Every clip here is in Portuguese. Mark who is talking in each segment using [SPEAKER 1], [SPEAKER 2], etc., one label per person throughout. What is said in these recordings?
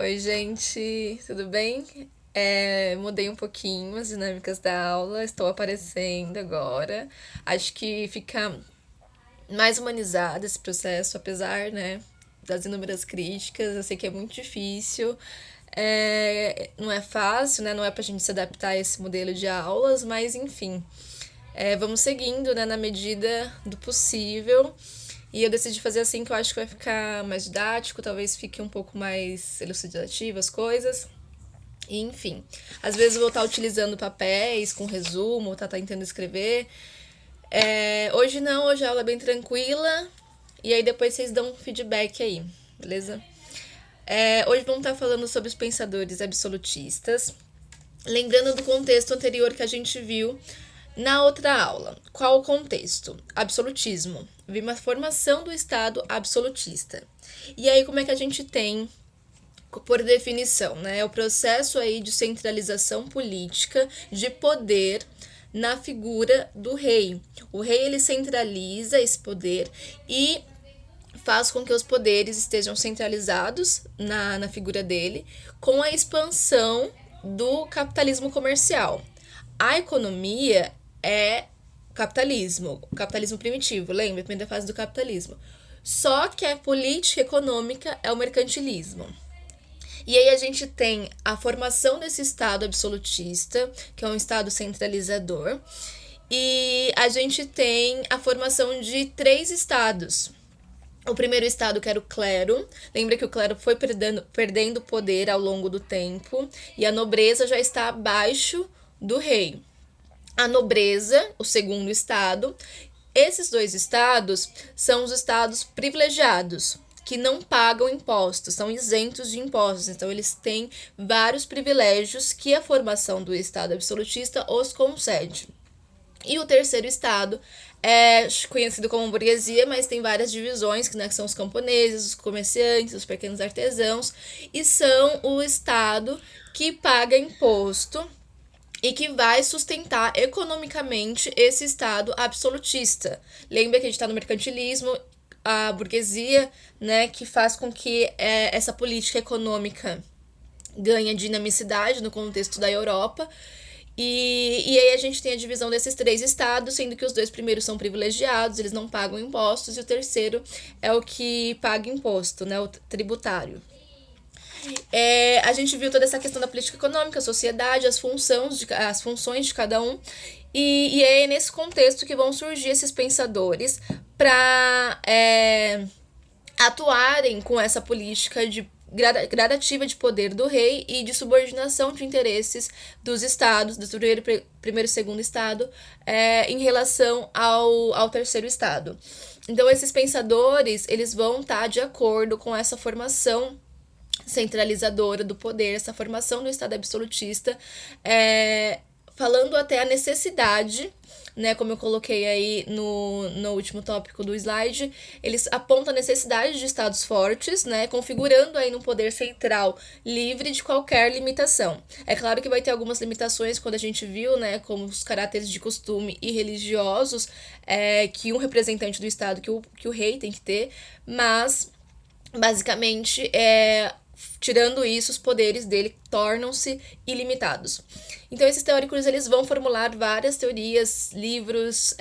[SPEAKER 1] Oi, gente, tudo bem? Mudei um pouquinho as dinâmicas da aula, estou aparecendo agora. Acho que fica mais humanizado esse processo, apesar, né, das inúmeras críticas. Eu sei que é muito difícil, não é fácil, né, não é pra gente se adaptar a esse modelo de aulas, mas enfim, vamos seguindo, né, na medida do possível. E eu decidi fazer assim que eu acho que vai ficar mais didático, talvez fique um pouco mais elucidativo as coisas. E, enfim, às vezes eu vou estar utilizando papéis com resumo, vou estar tentando escrever. Hoje não, hoje a aula é bem tranquila. E aí depois vocês dão um feedback aí, beleza? Hoje vamos estar falando sobre os pensadores absolutistas. Lembrando do contexto anterior que a gente viu na outra aula. Qual o contexto? Absolutismo. Vi uma formação do Estado absolutista. E aí, como é que a gente tem, por definição, né? O processo aí de centralização política de poder na figura do rei. O rei ele centraliza esse poder e faz com que os poderes estejam centralizados na figura dele, com a expansão do capitalismo comercial. A economia é o capitalismo primitivo, lembra? A primeira fase do capitalismo. Só que a política econômica é o mercantilismo. E aí a gente tem a formação desse Estado absolutista, que é um Estado centralizador, e a gente tem a formação de três estados. O primeiro estado, que era o clero, lembra que o clero foi perdendo poder ao longo do tempo, e a nobreza já está abaixo do rei. A nobreza, o segundo estado. Esses dois estados são os estados privilegiados, que não pagam impostos, são isentos de impostos. Então, eles têm vários privilégios que a formação do Estado absolutista os concede. E o terceiro estado é conhecido como burguesia, mas tem várias divisões, né, que são os camponeses, os comerciantes, os pequenos artesãos, e são o estado que paga imposto e que vai sustentar economicamente esse Estado absolutista. Lembra que a gente está no mercantilismo, a burguesia, né, que faz com que essa política econômica ganhe dinamicidade no contexto da Europa. E aí a gente tem a divisão desses três estados, sendo que os dois primeiros são privilegiados, eles não pagam impostos, e o terceiro é o que paga imposto, né, o tributário. A gente viu toda essa questão da política econômica, a sociedade, as funções de cada um. E é nesse contexto que vão surgir esses pensadores para atuarem com essa política de gradativa de poder do rei e de subordinação de interesses dos estados, do primeiro e segundo estado, em relação ao terceiro estado. Então, esses pensadores, eles vão estar de acordo com essa formação centralizadora do poder, essa formação do Estado absolutista, falando até a necessidade, né, como eu coloquei aí no último tópico do slide, eles apontam a necessidade de estados fortes, né, configurando aí um poder central livre de qualquer limitação. É claro que vai ter algumas limitações quando a gente viu, né, como os caráteres de costume e religiosos que um representante do Estado, que o rei tem que ter, mas basicamente tirando isso, os poderes dele tornam-se ilimitados. Então, esses teóricos eles vão formular várias teorias, livros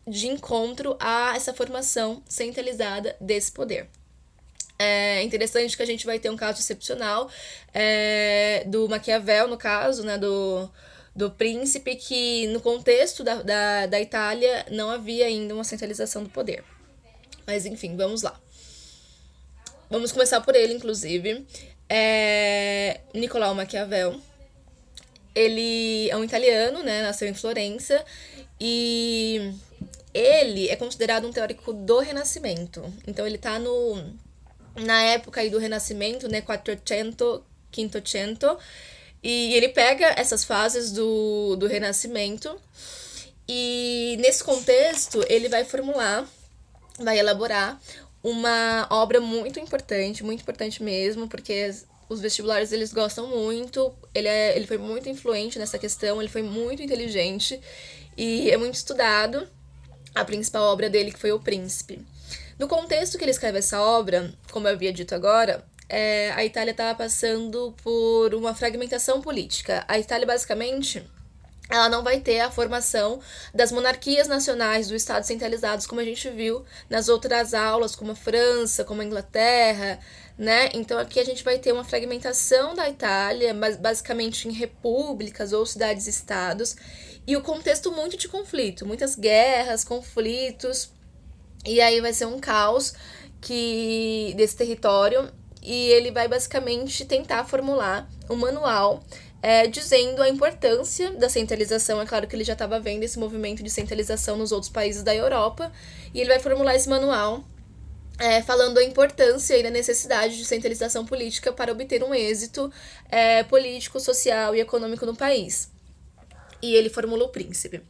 [SPEAKER 1] de encontro a essa formação centralizada desse poder. É interessante que a gente vai ter um caso excepcional do Maquiavel, no caso, né, do príncipe, que no contexto da Itália não havia ainda uma centralização do poder. Mas enfim, vamos lá. Vamos começar por ele, inclusive. Nicolau Maquiavel. Ele é um italiano, né? Nasceu em Florença. E ele é considerado um teórico do Renascimento. Então, ele tá na época aí do Renascimento, né? 400, 500. E ele pega essas fases do Renascimento. E nesse contexto, ele vai elaborar uma obra muito importante mesmo, porque os vestibulares eles gostam muito, ele foi muito influente nessa questão, ele foi muito inteligente e é muito estudado. A principal obra dele que foi O Príncipe. No contexto que ele escreve essa obra, como eu havia dito agora, a Itália estava passando por uma fragmentação política. A Itália, basicamente, ela não vai ter a formação das monarquias nacionais, dos estados centralizados, como a gente viu nas outras aulas, como a França, como a Inglaterra, né? Então aqui a gente vai ter uma fragmentação da Itália, basicamente em repúblicas ou cidades-estados, e o contexto muito de conflito, muitas guerras, conflitos, e aí vai ser um caos desse território, e ele vai basicamente tentar formular um manual dizendo a importância da centralização. É claro que ele já estava vendo esse movimento de centralização nos outros países da Europa, e ele vai formular esse manual falando a importância e da necessidade de centralização política para obter um êxito político, social e econômico no país. E ele formula o Príncipe.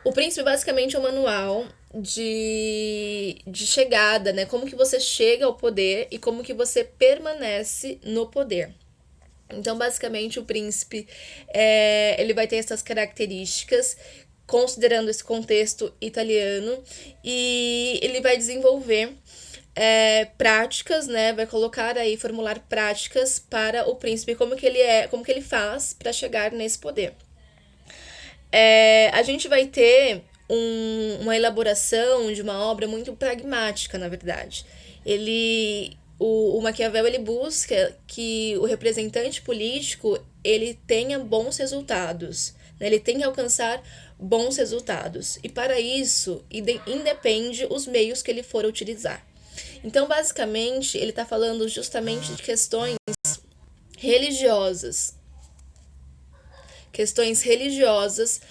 [SPEAKER 1] O Príncipe basicamente é um manual de chegada, né? Como que você chega ao poder e como que você permanece no poder. Então, basicamente, o príncipe ele vai ter essas características, considerando esse contexto italiano, e ele vai desenvolver práticas, né? Vai colocar aí, formular práticas para o príncipe, como que ele faz para chegar nesse poder. A gente vai ter uma elaboração de uma obra muito pragmática, na verdade. O Maquiavel ele busca que o representante político ele tenha bons resultados, né? Ele tem que alcançar bons resultados, e para isso independe os meios que ele for utilizar. Então, basicamente, ele está falando justamente de religiosas, questões religiosas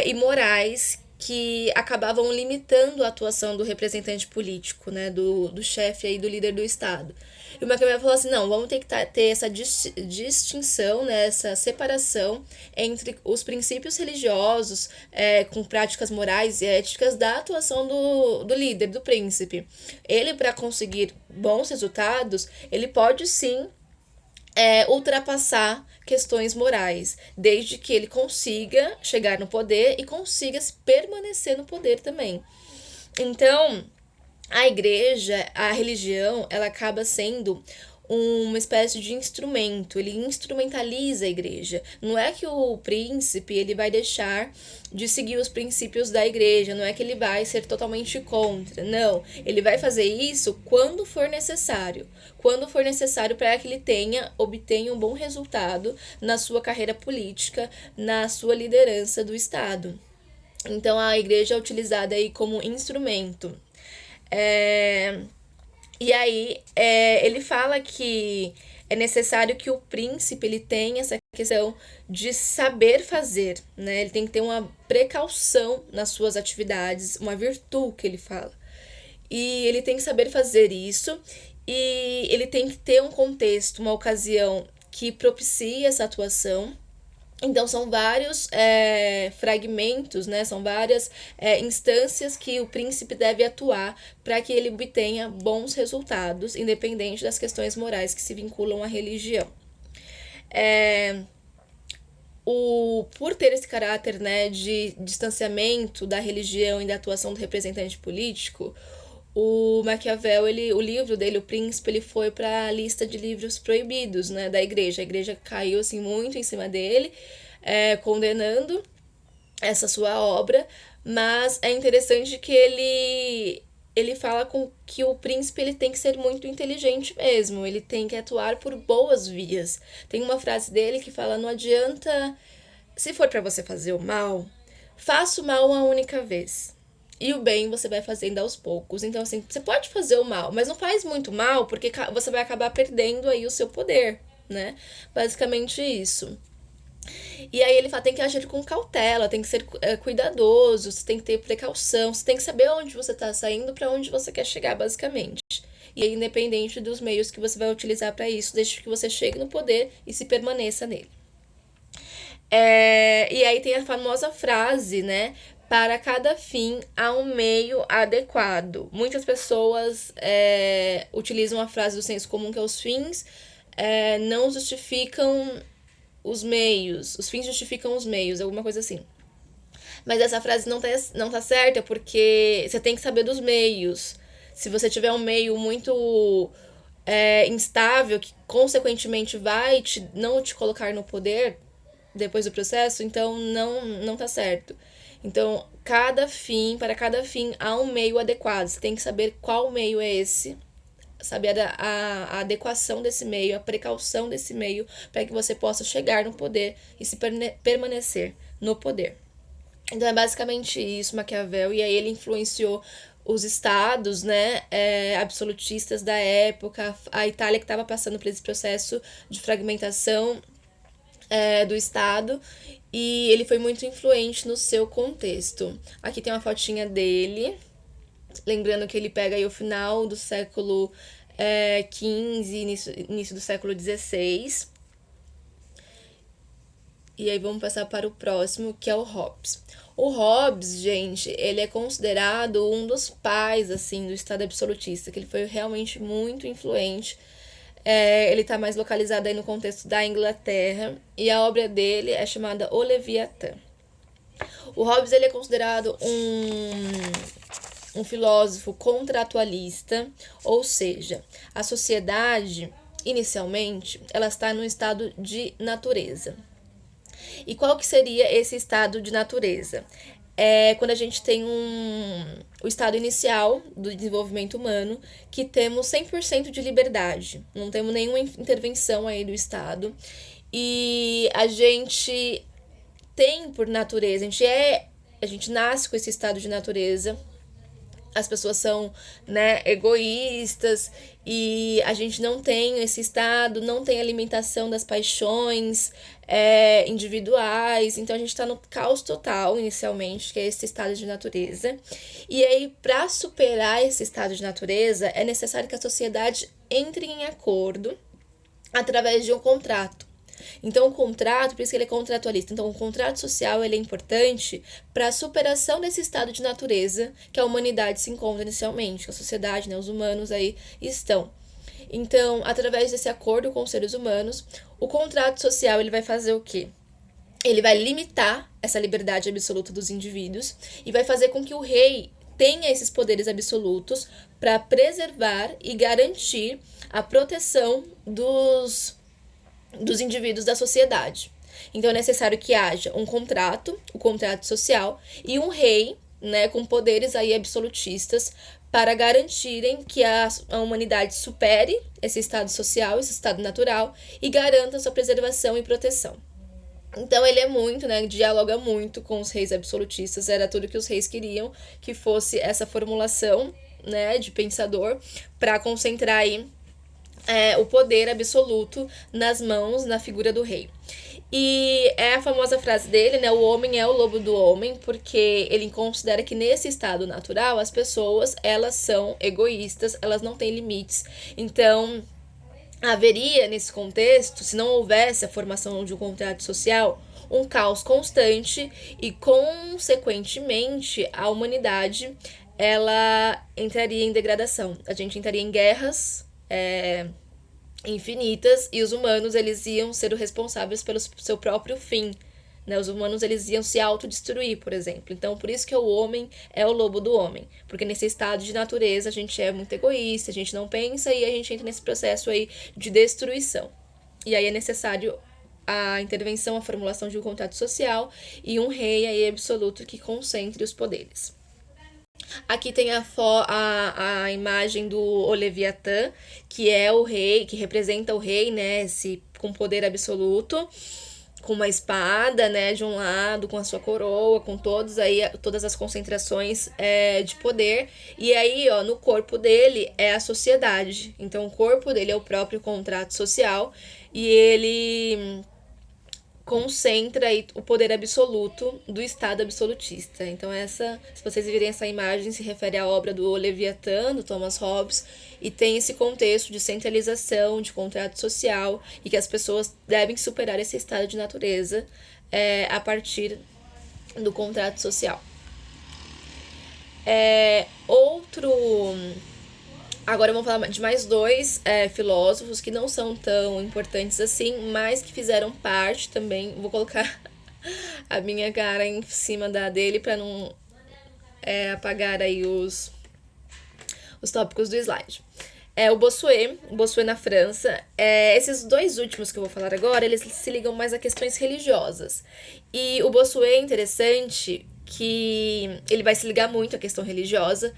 [SPEAKER 1] e morais que acabavam limitando a atuação do representante político, né, do chefe aí, do líder do Estado. E o Maquiavel falou assim, não, vamos ter que ter essa distinção, né, essa separação entre os princípios religiosos com práticas morais e éticas da atuação do líder, do príncipe. Ele, para conseguir bons resultados, ele pode sim ultrapassar questões morais, desde que ele consiga chegar no poder e consiga permanecer no poder também. Então, a igreja, a religião, ela acaba sendo uma espécie de instrumento, ele instrumentaliza a igreja. Não é que o príncipe ele vai deixar de seguir os princípios da igreja, não é que ele vai ser totalmente contra, não. Ele vai fazer isso quando for necessário. Quando for necessário para que ele obtenha um bom resultado na sua carreira política, na sua liderança do Estado. Então a igreja é utilizada aí como instrumento. E aí, ele fala que é necessário que o príncipe ele tenha essa questão de saber fazer, né? Ele tem que ter uma precaução nas suas atividades, uma virtude que ele fala. E ele tem que saber fazer isso, e ele tem que ter um contexto, uma ocasião que propicie essa atuação. Então, são vários fragmentos, né? São várias instâncias que o príncipe deve atuar para que ele obtenha bons resultados, independente das questões morais que se vinculam à religião. Por ter esse caráter, né, de distanciamento da religião e da atuação do representante político, o Maquiavel, o livro dele, O Príncipe, ele foi para a lista de livros proibidos, né, da igreja. A igreja caiu assim, muito em cima dele, condenando essa sua obra, mas é interessante que ele fala que o príncipe ele tem que ser muito inteligente mesmo, ele tem que atuar por boas vias. Tem uma frase dele que fala, não adianta, se for para você fazer o mal, faça o mal uma única vez. E o bem você vai fazendo aos poucos. Então, assim, você pode fazer o mal, mas não faz muito mal, porque você vai acabar perdendo aí o seu poder, né? Basicamente isso. E aí ele fala, tem que agir com cautela, tem que ser cuidadoso, você tem que ter precaução, você tem que saber onde você tá saindo, para onde você quer chegar, basicamente. E aí, independente dos meios que você vai utilizar para isso, desde que você chegue no poder e se permaneça nele. E aí tem a famosa frase, né? Para cada fim há um meio adequado. Muitas pessoas utilizam a frase do senso comum que os fins não justificam os meios. Os fins justificam os meios, alguma coisa assim. Mas essa frase não tá certa porque você tem que saber dos meios. Se você tiver um meio muito instável, que consequentemente vai não te colocar no poder depois do processo, então não tá certo. Então, para cada fim há um meio adequado. Você tem que saber qual meio é esse, saber a adequação desse meio, a precaução desse meio, para que você possa chegar no poder e se permanecer no poder. Então é basicamente isso, Maquiavel, e aí ele influenciou os estados, né, absolutistas da época, a Itália que estava passando por esse processo de fragmentação do estado, e ele foi muito influente no seu contexto. Aqui tem uma fotinha dele, lembrando que ele pega aí o final do século XV, início do século XVI. E aí vamos passar para o próximo, que é o Hobbes. O Hobbes, gente, ele é considerado um dos pais, assim, do Estado absolutista, que ele foi realmente muito influente. Ele está mais localizado aí no contexto da Inglaterra, e a obra dele é chamada O Leviatã. O Hobbes, ele é considerado um filósofo contratualista, ou seja, a sociedade, inicialmente, ela está num estado de natureza. E qual que seria esse estado de natureza? Quando a gente tem o estado inicial do desenvolvimento humano, que temos 100% de liberdade, não temos nenhuma intervenção aí do Estado, e a gente tem por natureza, a gente nasce com esse estado de natureza, as pessoas são, né, egoístas, e a gente não tem esse estado, não tem alimentação das paixões individuais, então a gente está no caos total inicialmente, que é esse estado de natureza. E aí, para superar esse estado de natureza, é necessário que a sociedade entre em acordo através de um contrato. Então, o contrato, por isso que ele é contratualista. Então, o contrato social ele é importante para a superação desse estado de natureza que a humanidade se encontra inicialmente, que a sociedade, né, os humanos aí estão. Então, através desse acordo com os seres humanos, o contrato social ele vai fazer o quê? Ele vai limitar essa liberdade absoluta dos indivíduos e vai fazer com que o rei tenha esses poderes absolutos para preservar e garantir a proteção dos indivíduos da sociedade. Então é necessário que haja um contrato, o contrato social, e um rei, né, com poderes aí absolutistas para garantirem que a humanidade supere esse estado social, esse estado natural e garanta sua preservação e proteção. Então ele é muito, né, dialoga muito com os reis absolutistas, era tudo que os reis queriam, que fosse essa formulação, né, de pensador para concentrar aí o poder absoluto nas mãos, na figura do rei. E é a famosa frase dele, né? O homem é o lobo do homem, porque ele considera que nesse estado natural as pessoas, elas são egoístas, elas não têm limites. Então, haveria nesse contexto, se não houvesse a formação de um contrato social, um caos constante e, consequentemente, a humanidade ela entraria em degradação. A gente entraria em guerras infinitas e os humanos eles iam ser os responsáveis pelo seu próprio fim. Né? Os humanos eles iam se autodestruir, por exemplo. Então, por isso que o homem é o lobo do homem. Porque nesse estado de natureza a gente é muito egoísta, a gente não pensa e a gente entra nesse processo aí de destruição. E aí é necessário a intervenção, a formulação de um contrato social e um rei aí absoluto que concentre os poderes. Aqui tem a imagem do Leviatã, que é o rei, que representa o rei, né, com poder absoluto, com uma espada, né, de um lado, com a sua coroa, com todas as concentrações de poder. E aí, ó, no corpo dele é a sociedade. Então, o corpo dele é o próprio contrato social e ele concentra aí o poder absoluto do Estado absolutista. Então se vocês virem essa imagem, se refere à obra do Leviatã, do Thomas Hobbes, e tem esse contexto de centralização, de contrato social, e que as pessoas devem superar esse estado de natureza a partir do contrato social. Agora vamos falar de mais dois filósofos que não são tão importantes assim, mas que fizeram parte também. Vou colocar a minha cara em cima da dele para não apagar aí os tópicos do slide. É o Bossuet na França. Esses dois últimos que eu vou falar agora, eles se ligam mais a questões religiosas. E o Bossuet é interessante que ele vai se ligar muito à questão religiosa,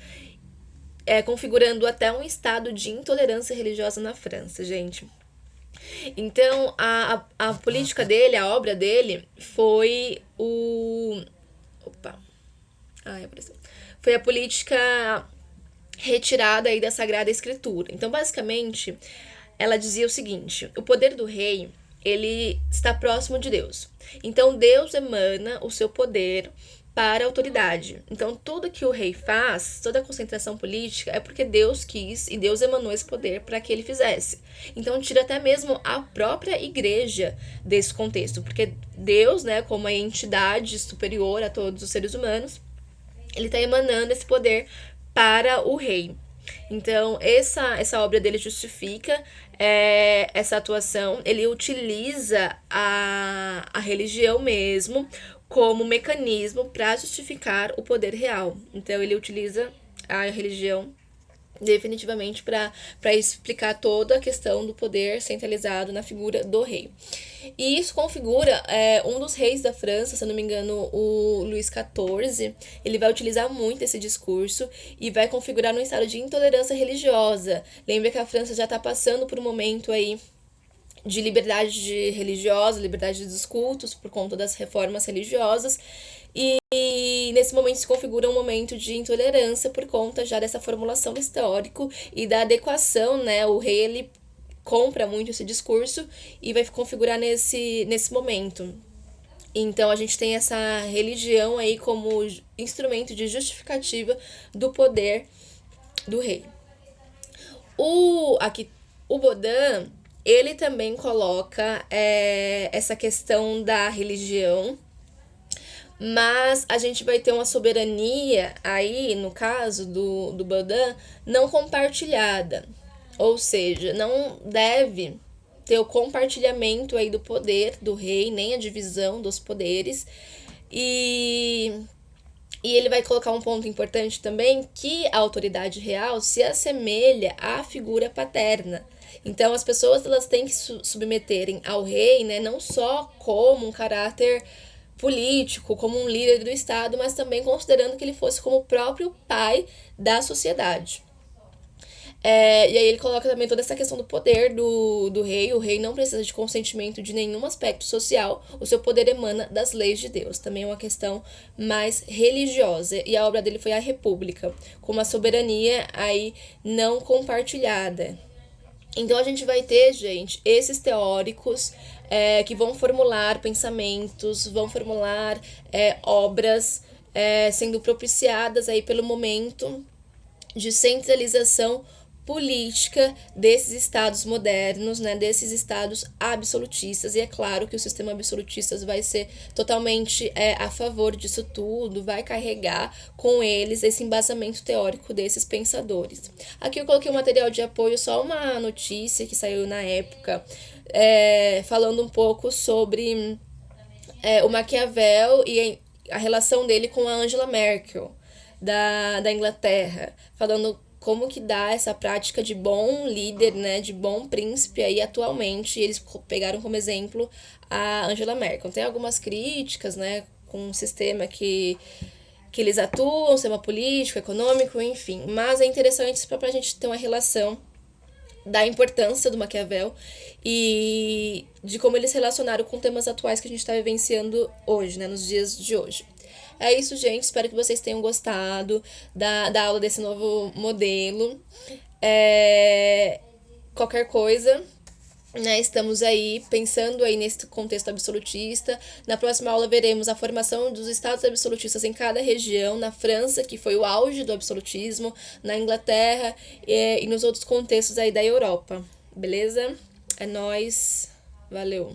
[SPEAKER 1] configurando até um estado de intolerância religiosa na França, gente. Então, a política dele, a obra dele, foi o. Opa! Ai, apareceu. Foi a política retirada aí da Sagrada Escritura. Então, basicamente, ela dizia o seguinte: o poder do rei, ele está próximo de Deus. Então, Deus emana o seu poder para a autoridade. Então, tudo que o rei faz, toda a concentração política, é porque Deus quis e Deus emanou esse poder para que ele fizesse. Então, tira até mesmo a própria igreja desse contexto, porque Deus, né, como a entidade superior a todos os seres humanos, ele está emanando esse poder para o rei. Então, essa obra dele justifica essa atuação. Ele utiliza a religião mesmo como mecanismo para justificar o poder real. Então, ele utiliza a religião definitivamente para explicar toda a questão do poder centralizado na figura do rei. E isso configura um dos reis da França, se eu não me engano, o Luís XIV, ele vai utilizar muito esse discurso e vai configurar um estado de intolerância religiosa. Lembra que a França já está passando por um momento aí de liberdade religiosa, liberdade dos cultos por conta das reformas religiosas, e nesse momento se configura um momento de intolerância por conta já dessa formulação do histórico e da adequação, né? O rei, ele compra muito esse discurso e vai configurar nesse momento. Então a gente tem essa religião aí como instrumento de justificativa do poder do rei. O Baudin, ele também coloca essa questão da religião, mas a gente vai ter uma soberania aí, no caso do Baudin, não compartilhada. Ou seja, não deve ter o compartilhamento aí do poder do rei, nem a divisão dos poderes. E ele vai colocar um ponto importante também, que a autoridade real se assemelha à figura paterna. Então, as pessoas, elas têm que submeterem ao rei, né, não só como um caráter político, como um líder do Estado, mas também considerando que ele fosse como o próprio pai da sociedade. E aí ele coloca também toda essa questão do poder do rei. O rei não precisa de consentimento de nenhum aspecto social. O seu poder emana das leis de Deus. Também é uma questão mais religiosa. E a obra dele foi A República, com uma soberania aí não compartilhada. Então a gente vai ter, gente, esses teóricos que vão formular pensamentos, vão formular obras sendo propiciadas aí pelo momento de centralização política desses estados modernos, né, desses estados absolutistas. E é claro que o sistema absolutista vai ser totalmente a favor disso tudo, vai carregar com eles esse embasamento teórico desses pensadores. Aqui eu coloquei um material de apoio, só uma notícia que saiu na época, falando um pouco sobre o Maquiavel e a relação dele com a Angela Merkel, da Inglaterra, falando como que dá essa prática de bom líder, né, de bom príncipe aí atualmente. E eles pegaram como exemplo a Angela Merkel. Tem algumas críticas, né, com o sistema que eles atuam, sistema político, econômico, enfim. Mas é interessante para a gente ter uma relação da importância do Maquiavel e de como eles se relacionaram com temas atuais que a gente está vivenciando hoje, né, nos dias de hoje. É isso, gente. Espero que vocês tenham gostado da aula desse novo modelo. Qualquer coisa, né, estamos aí pensando aí nesse contexto absolutista. Na próxima aula veremos a formação dos estados absolutistas em cada região, na França, que foi o auge do absolutismo, na Inglaterra e nos outros contextos aí da Europa. Beleza? É nóis. Valeu.